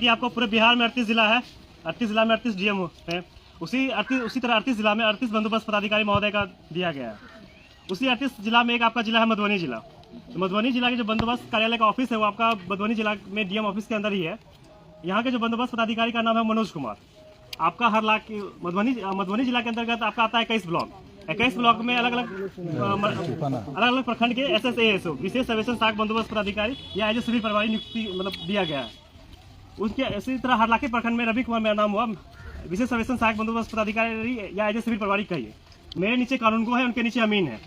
कि आपको पूरे बिहार में 38 जिला है, 38 जिला में 38 डीएम है। उसी तरह 38 जिला में 38 बंदोबस्त पदाधिकारी महोदय का दिया गया है। उसी 38 जिला में एक आपका जिला है मधुबनी जिला। तो मधुबनी जिला के जो बंदोबस्त कार्यालय का ऑफिस है वो आपका मधुबनी जिला में डीएम ऑफिस के अंदर ही है। यहाँ के जो बंदोबस्त पदाधिकारी का नाम है मनोज कुमार। आपका हर लाख मधुबनी जिला के अंतर्गत आपका आता है 21 ब्लॉक। 21 ब्लॉक में अलग अलग प्रखंड के SSASO विशेष सर्वेक्षण शाख बंदोबस्त पदाधिकारी या एज सिविल प्रभारी नियुक्ति दिया गया है। उसके इसी तरह हरलाखी प्रखंड में रवि कुमार मेरा नाम हुआ, विशेष सर्वेक्षण शाख बंदोबस्त पदाधिकारी या एज सिविल प्रभारी कहिए। मेरे नीचे कानूनगो है, उनके नीचे अमीन है।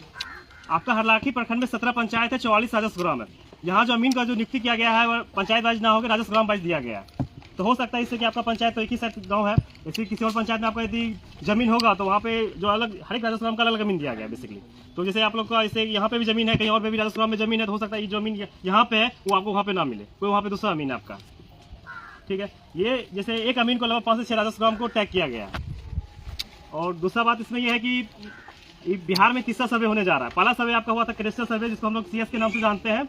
आपका हरलाखी प्रखंड में 17 पंचायत है, 44 राजस्व ग्राम है। यहाँ जो अमीन का जो नियुक्ति किया गया है वह पंचायत वाइज ना होकर राजस्व ग्राम वाइज दिया गया है। तो हो सकता है इससे कि आपका पंचायत तो एक ही साइड गांव है, ऐसे किसी और पंचायत में आपका यदि जमीन होगा तो वहाँ पे जो अलग हर एक राजस्व ग्राम का अलग अमीन दिया गया बेसिकली। तो जैसे आप लोग का जैसे यहाँ पे भी जमीन है, कहीं और पे भी राजस्व ग्राम में जमीन है, तो हो सकता है ये जमीन यहाँ पे है वो आपको वहाँ पे ना मिले, कोई वहाँ पे दूसरा अमीन है आपका। ठीक है, ये जैसे एक अमीन को लगभग 5 से 6 राजस्व ग्राम को टैग किया गया है। और दूसरा बात इसमें यह है कि बिहार में तीसरा सर्वे होने जा रहा है। पहला सर्वे आपका हुआ था क्रेस्टर सर्वे, जिसको हम लोग CS के नाम से जानते हैं,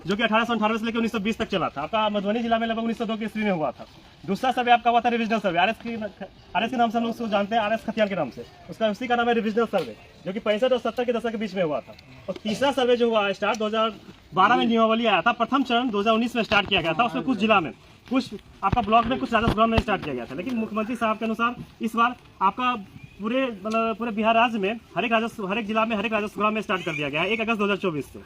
जो कि 1898 से लेकर 1920 तक चला था। आपका मधुबनी जिला में लगभग 1902 की ईस्वी में हुआ था। दूसरा सर्वे आपका हुआ था रिविजनल सर्वे, RS के नाम से हम लोग उसको जानते हैं, RS खतियान के नाम से। उसी का नाम है रिविजनल सर्वे, जो कि 65 और 70 के दशक के बीच में हुआ था। और तीसरा सर्वे जो हुआ स्टार्ट 2012 में नियमावली आया था। प्रथम चरण 2019 में स्टार्ट किया गया था। उसमें कुछ जिला में, कुछ आपका ब्लॉक में, कुछ राजस्व ग्राम में स्टार्ट किया गया था। लेकिन मुख्यमंत्री साहब के अनुसार इस बार आपका पूरे बिहार राज्य में हर एक जिला में हर एक राजस्व ग्राम में स्टार्ट कर दिया गया है 1 अगस्त 2024 से।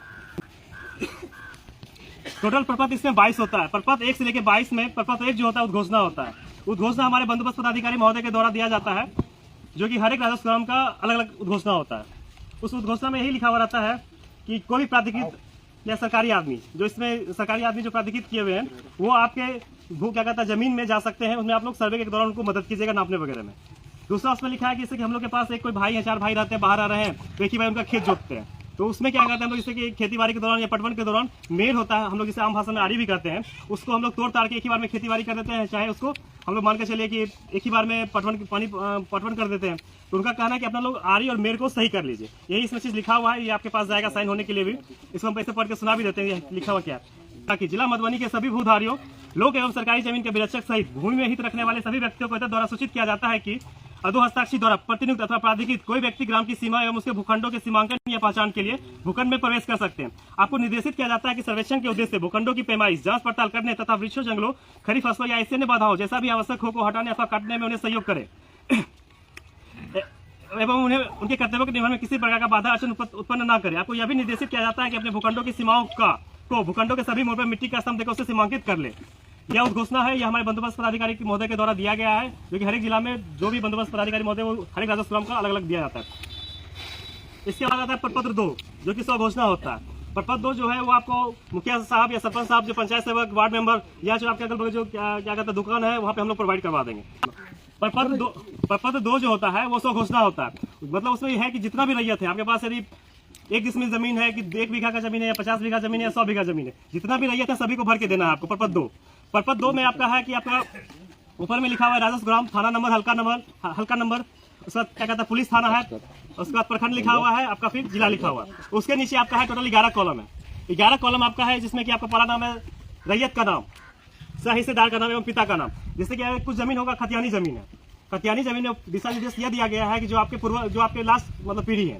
टोटल प्रपत्र इसमें 22 होता है। प्रपत्र 1 से लेकर 22 में प्रपत्र 1 जो होता है उद्घोषणा होता है। उद्घोषणा हमारे बंदोबस्त पदाधिकारी महोदय के द्वारा दिया जाता है, जो कि हर एक राजस्व ग्राम का अलग अलग उद्घोषणा होता है। उस उद्घोषणा में यही लिखा हुआ रहता है कि कोई भी प्राधिकृत या सरकारी आदमी, जो इसमें सरकारी आदमी जो प्राधिकृत किए हुए हैं, वो आपके जमीन में जा सकते हैं। उसमें आप लोग सर्वे के दौरान उनको मदद कीजिएगा नापने वगैरह में। दूसरा उसमें लिखा है कि जैसे कि हम लोग के पास एक कोई भाई है, 4 भाई रहते हैं, बाहर आ रहे हैं, तो एक ही भाई उनका खेत जोतते हैं। तो उसमें क्या करते हैं हम लोग, जैसे कि खेतीबाड़ी के दौरान या पटवन के दौरान मेड़ होता है, हम लोग जिसे आम भाषा में आड़ी भी करते हैं, उसको हम लोग तोड़ ताड़ के एक ही बार में खेतीबाड़ी कर देते हैं। चाहे उसको हम लोग मान के चलिए कि एक ही बार में पटवन कर देते हैं। तो उनका कहना है कि अपना लोग आड़ी और मेड़ को सही कर लीजिए। यही इसमें चीज लिखा हुआ है, ये आपके पास जाएगा साइन होने के लिए भी। इसको हम पैसे पढ़ के सुना भी देते हैं लिखा हुआ क्या है, ताकि जिला मधुबनी के सभी भूधारियों, लोक एवं सरकारी जमीन के विरक्षक सहित भूमि में हित रखने वाले सभी व्यक्तियों को द्वारा सूचित किया जाता है कि अधो हस्ताक्षर द्वारा प्रतिनियुक्त अथवा प्राधिकृत कोई व्यक्ति ग्राम की सीमा एवं उसके भूखंडों के सीमांकन या पहचान के लिए भूखंड में प्रवेश कर सकते हैं। आपको निर्देशित किया जाता है कि सर्वेक्षण के उद्देश्य से भूखंडों की पैमाइश, जांच पड़ताल करने तथा वृक्षों, जंगलों, खरीफ फसलों या ऐसे बाधाओं जैसा भी आवश्यक हो को हटाने अथवा काटने में उन्हें सहयोग करे एवं उन्हें उनके कर्तव्यों के निर्वहन में किसी प्रकार का बाधा अड़चन उत्पन्न न करे। आपको यह भी निर्देशित किया जाता है कि अपने भूखंडों की सीमाओं को भूखंडों के सभी मोड़ पर मिट्टी का स्तंभ देकर उसे सीमांकित कर ले। यह उद्घोषणा है, यह हमारे बंदोबस्त पदाधिकारी महोदय के द्वारा दिया गया है, जो कि हर एक जिला में जो भी बंदोबस्त पदाधिकारी महोदय वो हर एक राजस्व ग्राम का अलग अलग दिया जाता है। इसके बाद आता है प्रपत्र 2, जो कि स्वघोषणा होता है। प्रपत्र 2 जो है वो आपको मुखिया साहब या सरपंच साहब, जो पंचायत सेवक, वार्ड मेंबर या जो आपके अगल बगल जो क्या कहते हैं दुकान है, वहाँ पे हम लोग प्रोवाइड करवा देंगे। प्रपत्र 2 जो होता है वो स्वघोषणा होता है। मतलब उसमें यह है कि जितना भी रैयत है आपके पास, यदि 1 डिसमिल जमीन है कि 1 बीघा का जमीन है या 50 बीघा जमीन है या 100 बीघा जमीन है, जितना भी रैयत है सभी को भर के देना है आपको। प्रपत्र 2 में आपका है कि आपका ऊपर में लिखा हुआ है राजस्व ग्राम, थाना नंबर, हल्का नंबर, उसका क्या कहता है पुलिस थाना है, उसके बाद प्रखंड लिखा हुआ है आपका, फिर जिला लिखा हुआ है। उसके नीचे आपका है टोटल 11 कॉलम है। 11 कॉलम आपका है, जिसमें कि आपका पहला नाम है रैयत का नाम, सहिस्सेदार का नाम एवं पिता का नाम। जैसे कि कुछ जमीन होगा खतियानी जमीन है, खतियानी जमीन में दिशा निर्देश यह दिया गया है कि जो आपके लास्ट मतलब पीढ़ी है,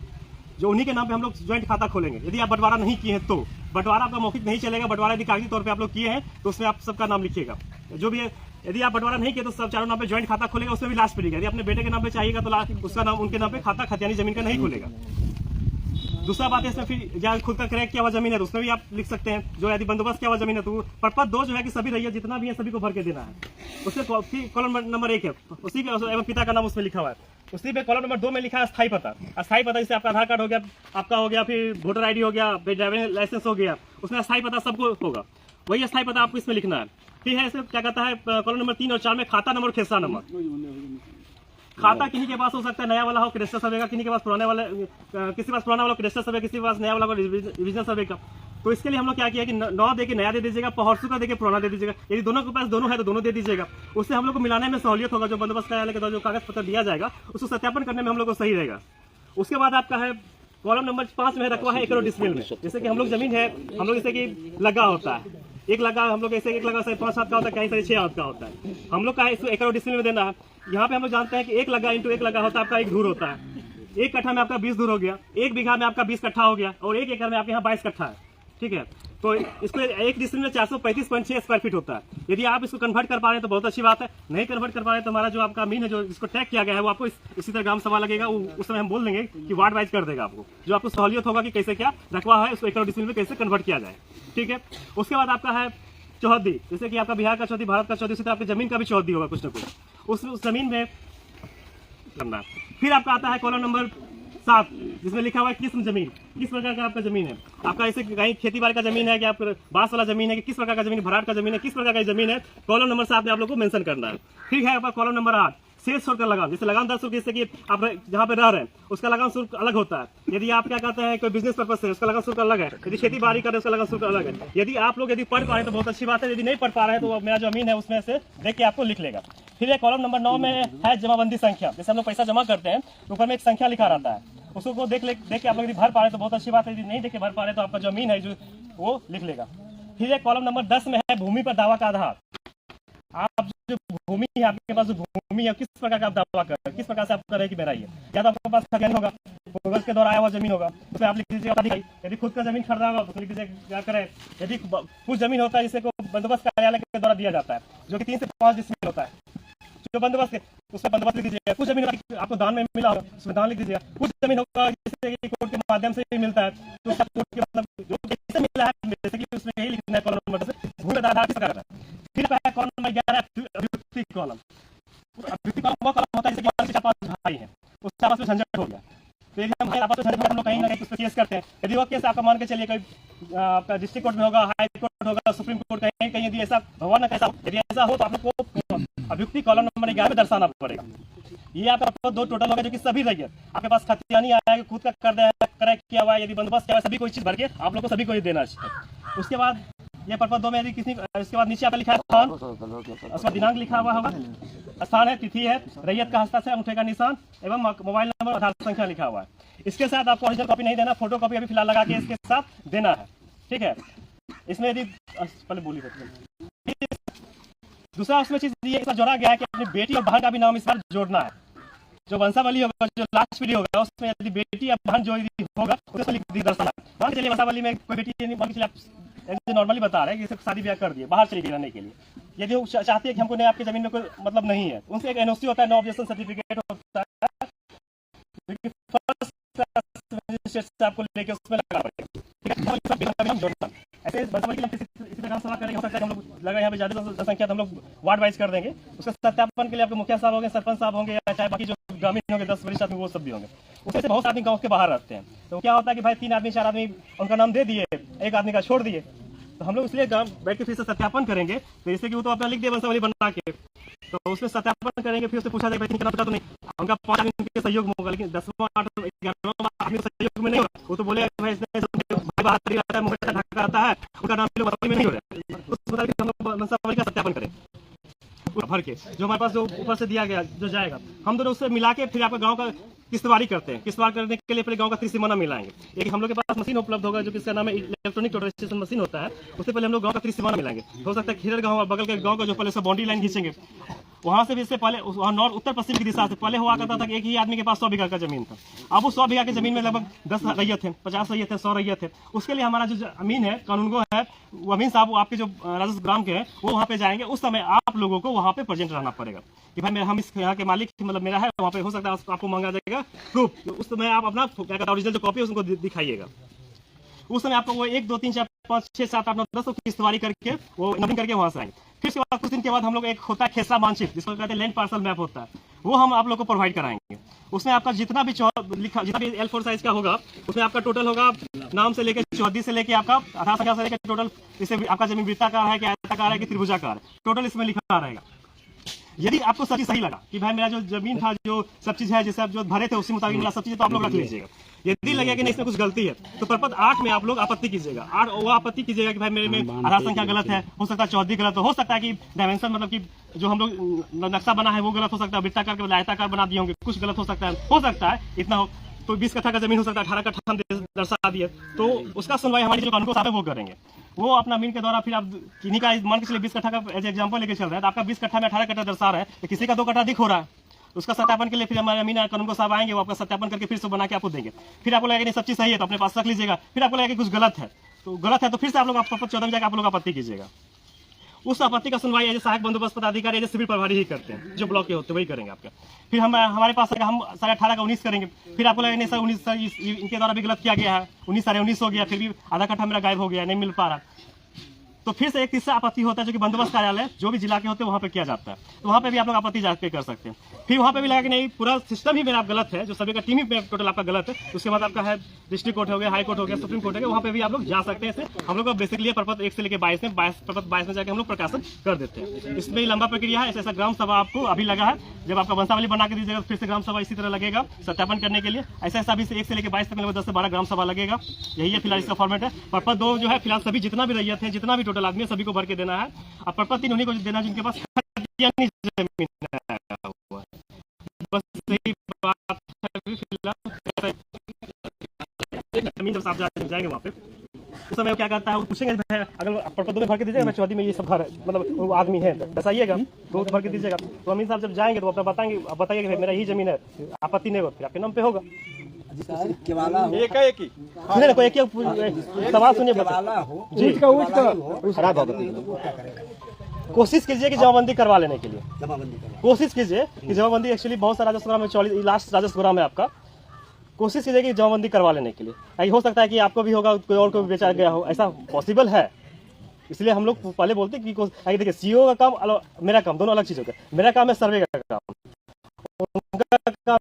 जो उन्हीं के नाम पे हम लोग ज्वाइंट खाता खोलेंगे। यदि आप बंटवारा नहीं किए हैं तो बंटवारा आपका मौखिक नहीं चलेगा। बंटवारा यदि कागजी तौर पे आप लोग किए हैं तो उसमें आप सबका नाम लिखिएगा जो भी है। यदि आप बंटवारा नहीं किए तो सब चारों नाम पे ज्वाइंट खाता खोलेगा, उसमें भी लास्ट पीढ़ी। यदि अपने बेटे के नाम पे चाहिएगा तो लास्ट उसका नाम उनके नाम पे खाता खतियानी जमीन का नहीं खुलेगा। दूसरा बात है इसमें फिर या खुद का क्रैक किया हुआ जमीन है तो उसमें भी आप लिख सकते हैं। जो यदि बंदोबस्त किया हुआ जमीन है तो प्रपत्र 2 जो है कि सभी रैयत जितना भी है सभी को भर के देना है। उसके कॉलम नंबर 1 है, उसी के एवं पिता का नाम उसमें लिखा हुआ है। उसी पे कॉलम नंबर 2 में लिखा है स्थायी पता। स्थायी पता जैसे आपका आधार कार्ड हो गया, आपका हो गया, फिर वोटर ID हो गया, फिर ड्राइविंग लाइसेंस हो गया, उसमें स्थायी पता सबको होगा। वही स्थायी पता आपको इसमें लिखना है। फिर है इसे क्या कहता है कॉलम नंबर 3 और 4 में खाता नंबर, खेसरा नंबर। खाता किन्हीं के पास हो सकता है नया वाला हो क्रेस्टर सर्वे का, किसी के पास पुराने वाले, किसी के पास पुराना वाला क्रेस्टर सर्वे, किसी के पास नया वाला रिविजन सर्वे का। तो इसके लिए हम लोग क्या किया कि 9 दे के नया दे दीजिएगा, पहरसू का दे के पुराना दे दीजिएगा। यदि दोनों के पास दोनों है तो दोनों दे दीजिएगा। उससे हम लोग को मिलाने में सहूलियत होगा। जो बंदोबस्त कार्यालय के द्वारा जो कागज पत्र दिया जाएगा उसको सत्यापन करने में हम लोग को सही रहेगा। उसके बाद आपका है कॉलम नंबर 5 में रखवा है 1 करोड़ डिसमिल में। जैसे कि हम लोग जमीन है, हम लोग जैसे कि लगा होता है एक लगा हम लोग ऐसे एक लगा 5 हाथ का होता है, कहीं सारे 6 हाथ का होता है। हम लोग का एकड़ डिस्ट्रिक्ट में देना है। यहाँ पे हम लोग जानते हैं कि एक लगा इंटू एक लगा होता है आपका 1 धूर होता है। 1 कट्ठा में आपका 20 धूर हो गया, 1 बीघा में आपका 20 कट्ठा हो गया, और 1 एकड़ में आपके यहाँ 22 कट्ठा है। ठीक है, तो इसको एक डिस्ट्रिक्ट में 435.6 स्क्वायर फीट होता है। यदि आप इसको कन्वर्ट कर पा रहे हैं तो बहुत अच्छी बात है, नहीं कन्वर्ट कर पा रहे तो हमारा जो आपका मीन है जो इसको टैग किया गया है वो आपको इसी तरह ग्राम सभा लगेगा, उस समय हम बोल देंगे कि वार्ड वाइज कर देगा आपको, जो आपको सहूलियत होगा कि कैसे क्या रकबा है उसको एकड़ डिस्ट्रिक्ट में कैसे कन्वर्ट किया जाए। ठीक है, उसके बाद आपका है चौहद्दी, जैसे कि आपका बिहार का चौहद्दी, भारत का चौहद्दी, उसी तरह आपकी जमीन का भी चौहद्दी होगा कुछ न कुछ उस जमीन में करना। फिर आपका आता है कॉलम नंबर 7, जिसमें लिखा हुआ है किस्म जमीन, किस प्रकार का आपका जमीन है। आपका ऐसे कहीं खेती बाड़ी का जमीन है कि आप बांस वाला जमीन है कि किस प्रकार का जमीन, भराट का जमीन है, किस प्रकार का जमीन है, कॉलम नंबर 7 में आप लोग को मेंशन करना है। ठीक है, आपका कॉलम नंबर 8 शेष छोड़कर लगान, जैसे लगान 10 रुपये, जैसे कि आप जहाँ पे रह रहे हैं उसका लगान शुल्क अलग होता है। यदि आप क्या कहते हैं कोई बिजनेस पर्पज से उसका लगान शुल्क अलग है, यदि खेती बाड़ी कर रहे हैं उसका लगान शुल्क अलग है। यदि आप लोग यदि पढ़ पा रहे हैं तो बहुत अच्छी बात है, यदि नहीं पढ़ पा रहे हैं तो मेरा जो जमीन है उसमें से देख के आपको लिख लेगा। फिर कॉलम नंबर 9 में है जमाबंदी संख्या, जैसे हम लोग पैसा जमा करते हैं ऊपर में एक संख्या लिखा रहता है, उसको देख के आप लोग यदि भर पा रहे तो बहुत अच्छी बात है, यदि नहीं देख के भर पा रहे तो आपका जमीन है जो वो लिख लेगा। फिर कॉलम नंबर 10 में है भूमि पर दावा का आधार। आप जो भूमि है, आपके पास जो भूमि है किस प्रकार का आप दावा कर, किस प्रकार से आप करें कि मेरा ये, या तो आपके पास खजाना होगा, कागज के द्वारा आया हुआ जमीन होगा, उसमें आप लिख दीजिए। यदि खुद का जमीन खरीदा होगा तो लिख दीजिए क्या करें। यदि कुछ जमीन होता है जिसे को बंदोबस्त कार्यालय के द्वारा दिया जाता है, जो कि 3 से 5 डिसमिल होता है, जो बंदोबस्त उसमें बंदोबस्त लिख दीजिएगा। कुछ जमीन आपको दान में मिला होगा उसमें दान लिख दीजिएगा। कुछ जमीन होगा जिससे कोर्ट के माध्यम से मिलता है तो उसका कोर्ट के मतलब जो कैसे मिला है, जैसे कि उसमें यही लिखना है कॉलम नंबर 10 भूमि का आधार किस प्रकार का। फिर कॉलम नंबर 11 अभियुक्ति कॉलम। अभियुक्ति कॉलम वो कॉलम होता है जैसे कि 4-5 भाई हैं, उससे आपस में झंझट हो गया, तो यदि हम आपस में झंझट हम लोग कहीं ना कहीं उस पर केस करते हैं। यदि वो केस आपका मान के चलिए कोई आपका डिस्ट्रिक्ट कोर्ट में होगा, हाई कोर्ट होगा, सुप्रीम कोर्ट, कहीं कहीं यदि ऐसा भगवान ना कैसा, यदि ऐसा हो तो आप लोग को अभियुक्ति कॉलम नंबर 11 में दर्शाना पड़ेगा। ये आपका 2 टोटल होगा, जो कि सभी रही है आपके पास खतियानी आया है, खुद का कर किया हुआ है, यदि बंदोबस्त किया हुआ है, सभी कोई चीज भर के आप लोग को सभी को ये देना चाहिए। उसके बाद ये पर्पज 2 में यदि किसी, इसके बाद नीचे आपका लिखा है स्थान, उसका दिनांक लिखा हुआ होगा, स्थान है, तिथि है, रैयत का हस्ताक्षर, अंगूठे का निशान एवं मोबाइल नंबर, आधार संख्या लिखा हुआ है। इसके साथ आपको ओरिजिनल कॉपी नहीं देना, फोटो कॉपी अभी फिलहाल लगा के इसके साथ देना है। ठीक है, इसमें यदि पहले बोली दूसरा उसमें चीज ये जोड़ा गया है कि अपनी बेटी और बहन का भी नाम इस बार जोड़ना है। जो वंशावली होगा, जो लास्ट पीढ़ी होगा, उसमें यदि बेटी या बहन जो होगा उसको लिख दी दर्शाना। मान चलिए वंशावली में कोई बेटी नहीं, आप नॉर्मली बता रहे हैं कि शादी ब्याह कर दिए, बाहर चली गई रहने के लिए, यदि वो चाहती है कि हमको नहीं, आपकी जमीन में कोई मतलब नहीं है, उनसे एक एनओसी होता है, नो ऑब्जेक्शन सर्टिफिकेट होता है, आपको लेके उसमें लगा पड़ेगा। ऐसे इसी तरह सवाल करेंगे, हो सकता है हम लोग लगा यहाँ पे ज्यादा जनसंख्या तो हम लोग वार्ड वाइज कर देंगे। उसके सत्यापन के लिए आपके मुखिया साहब होंगे, सरपंच साहब होंगे, या चाहे बाकी जो ग्रामीण होंगे 10 वरिष्ठ आदमी वो सब भी होंगे। उससे बहुत आदमी गाँव के बाहर रहते हैं, तो क्या होता है कि भाई 3 आदमी 4 आदमी उनका नाम दे दिए, एक आदमी का छोड़ दिए, तो हम लोग इसलिए बैठ के फिर से सत्यापन करेंगे। तो जैसे कि वो तो अपना लिख दिया वंशावली बना के, तो उसमें सत्यापन करेंगे, फिर उससे पूछा जाएगा तो नहीं, उनका 5 आदमी के सहयोग में होगा, लेकिन 10वां 8वां 11वां आदमी सहयोग में नहीं होगा। वो तो बोले भाई बहादुरी आता है, मुखिया ढाका आता है, उनका नाम वंशावली में नहीं हो रहा है, उस मुताबिक हम लोग वंशावली का सत्यापन करें भर के, जो हमारे पास जो ऊपर से दिया गया जो जाएगा, हम दोनों उससे मिला के फिर आपका गांव का किस्तवारी करते हैं। किस्तवार करने के लिए पहले गांव का त्रिसीमाना मिलाएंगे। एक हम लोग के पास मशीन उपलब्ध होगा जो कि इसका नाम है इलेक्ट्रॉनिक टोटल रजिस्ट्रेशन मशीन होता है, उससे पहले हम लोग गांव का त्रिसीमाना मिलाएंगे। हो सकता है खीरर गांव और बगल के गांव का जो पहले से बाउंड्री लाइन खींचेंगे, वहां से भी इससे पहले वहाँ नॉर्थ उत्तर पश्चिम की दिशा से पहले हुआ करता था कि एक ही आदमी के पास 100 बीघा का जमीन था। अब वो 100 बीघा की जमीन में लगभग 10 रैयत है, 50 रैयत है, 100 रैयत है। उसके लिए हमारा जो जमीन है कानूनगो है, वो अमीन साहब आपके जो राजस्व ग्राम के हैं वो वहाँ पे जाएंगे। उस समय आप लोगों को वहाँ पे प्रेजेंट रहना पड़ेगा कि भाई हम इस यहाँ के मालिक मतलब मेरा है, वहाँ पे हो सकता है आपको मांगा जाएगा प्रूफ। उस समय आप अपना ओरिजिनल जो कॉपी है उसको दिखाइएगा। उस समय आपको वो 1 2 3 4 5 6 7 8 9 10 की किस्तवारी करके वो नंबरिंग करके वहां से आएंगे। फिर उसके बाद कुछ दिन के बाद हम लोग एक होता है खेसरा मानचित्र, जिसको कहते हैं लैंड पार्सल मैप होता है, वो हम आप लोग को प्रोवाइड कराएंगे। उसमें आपका जितना भी लिखा जितना भी L4 साइज का होगा उसमें आपका टोटल होगा नाम से लेकर चौहद्दी से लेकर आपका आधार संख्या से लेकर टोटल, जैसे आपका जमीन वृत्ताकार है कि आयताकार है कि त्रिभुजाकार है, टोटल इसमें लिखा रहेगा। यदि आपको सब चीज सही लगा कि भाई मेरा जो जमीन था जो सब चीज है जैसे आप जो भरे थे उसी मुताबिक मिला सब चीज, तो आप लोग रख लीजिएगा। यदि लगेगा कि नहीं इसमें कुछ गलती है तो प्रपत्र 8 में आप लोग आपत्ति कीजिएगा। 8 वो आपत्ति कीजिएगा कि भाई मेरे में आधार संख्या गलत है, हो सकता है चौहद्दी गलत हो सकता है कि डायमेंशन मतलब कि जो हम लोग नक्शा बना है वो गलत हो सकता है, वृत्ताकार के बजाय आयताकार बना दिए होंगे, कुछ गलत हो सकता है इतना हो। कोई 20 कट्ठा का जमीन हो सकता है, 18 कट्ठा हम दर्शा दिए, तो उसका सुनवाई हमारी जो कानून साहब है वो करेंगे। वो अपना मीन के द्वारा फिर आप किन्हीं का मान के चलिए 20 कट्ठा का एज एग्जाम्पल लेके चल रहे हैं, तो आपका 20 कट्ठा में 18 कट्ठा दर्शा रहा है, तो किसी का 2 कट्ठा अधिक हो रहा है, उसका सत्यापन के लिए फिर हमारे अमीन कानून को साहब आएंगे, वो आपका सत्यापन करके फिर से बना के आपको देंगे। फिर आपको लगेगा सब चीज सही है तो अपने पास रख लीजिएगा, फिर आपको लगेगा कुछ गलत है तो फिर से आप लोग 14 में जाकर आप लोग आपत्ति कीजिएगा। उस आपत्ति का सुनवाई एज सहायक बंदोबस्त पदाधिकारी एज सिविल प्रभारी ही करते हैं, जो ब्लॉक के होते हैं वही करेंगे आपका। फिर हम हमारे पास हम 18.5 का 19 करेंगे, फिर आपको लगेगा नहीं सर 19 सर इनके द्वारा भी गलत किया गया है, 19 साढ़े 19 हो गया, फिर भी आधा कट्ठा मेरा गायब हो गया, नहीं मिल पा रहा, तो फिर से एक तीसरा आपत्ति होता है जो कि बंदोबस्त कार्यालय जो भी जिला के होते हैं वहाँ पे किया जाता है, तो वहाँ पे भी आप लोग आपत्ति जाके कर सकते हैं। फिर वहाँ पे भी लगा कि नहीं पूरा सिस्टम ही मेरा गलत है, जो सभी का टीम ही टोटल आपका गलत है, उसके बाद आपका है डिस्ट्रिक्ट कोर्ट हो गया, हाई कोर्ट हो गया, सुप्रीम कोर्ट हो गया, वहाँ पे भी आप लोग जा सकते हैं। हम लोग बेसिकली प्रपत्र 1 से लेकर 22 में 22 में जाकर हम लोग प्रकाशन कर देते हैं। इसमें लंबा प्रक्रिया है। ऐसा ग्राम सभा आपको अभी लगा है, जब आपका वंशावली बना के दीजिएगा फिर से ग्राम सभा इसी तरह लगेगा सत्यापन करने के लिए। ऐसा अभी से 1 से लेकर 22 तक 10 से 12 ग्राम सभा लगेगा। यही है फिलहाल इसका फॉर्मेट है। पर्पज 2 जो है फिलहाल सभी जितना भी रैयत है, जितना भी टोटल आदमी है सभी को भर के देना है। अब पर्पज 3 उन्हीं को देना जिनके पास जमीन है। बस यही बात है। फिलहाल जमीन जब आप जाएंगे वहाँ पे उस समय क्या करता है वो पूछेंगे अगर पर्पज 2 में भर के दीजिएगा मैं चौधरी में ये सब घर है, मतलब वो आदमी है दर्शाइएगा, तो भर के दीजिएगा। तो अमीन साहब जब जाएंगे तो अपना बताइए कि मेरा ही जमीन है, आपत्ति नहीं होगा फिर आपके नाम पे होगा। एक ही सवाल सुनिए जी। खराब कोशिश कीजिए कि जमाबंदी करवा लेने के लिए, कोशिश कीजिए कि जमाबंदी एक्चुअली बहुत सारा राजस्व ग्राम में लास्ट राजस्व ग्राम है आपका, कोशिश कीजिए कि जमाबंदी करवा लेने के लिए। हो सकता है कि आपको भी होगा, कोई और को भी बेचा गया हो, ऐसा पॉसिबल है। इसलिए हम लोग पहले बोलते हैं कि देखिए सीओ का काम मेरा काम दोनों अलग चीज़ होता है। मेरा काम है सर्वे का काम, उनका काम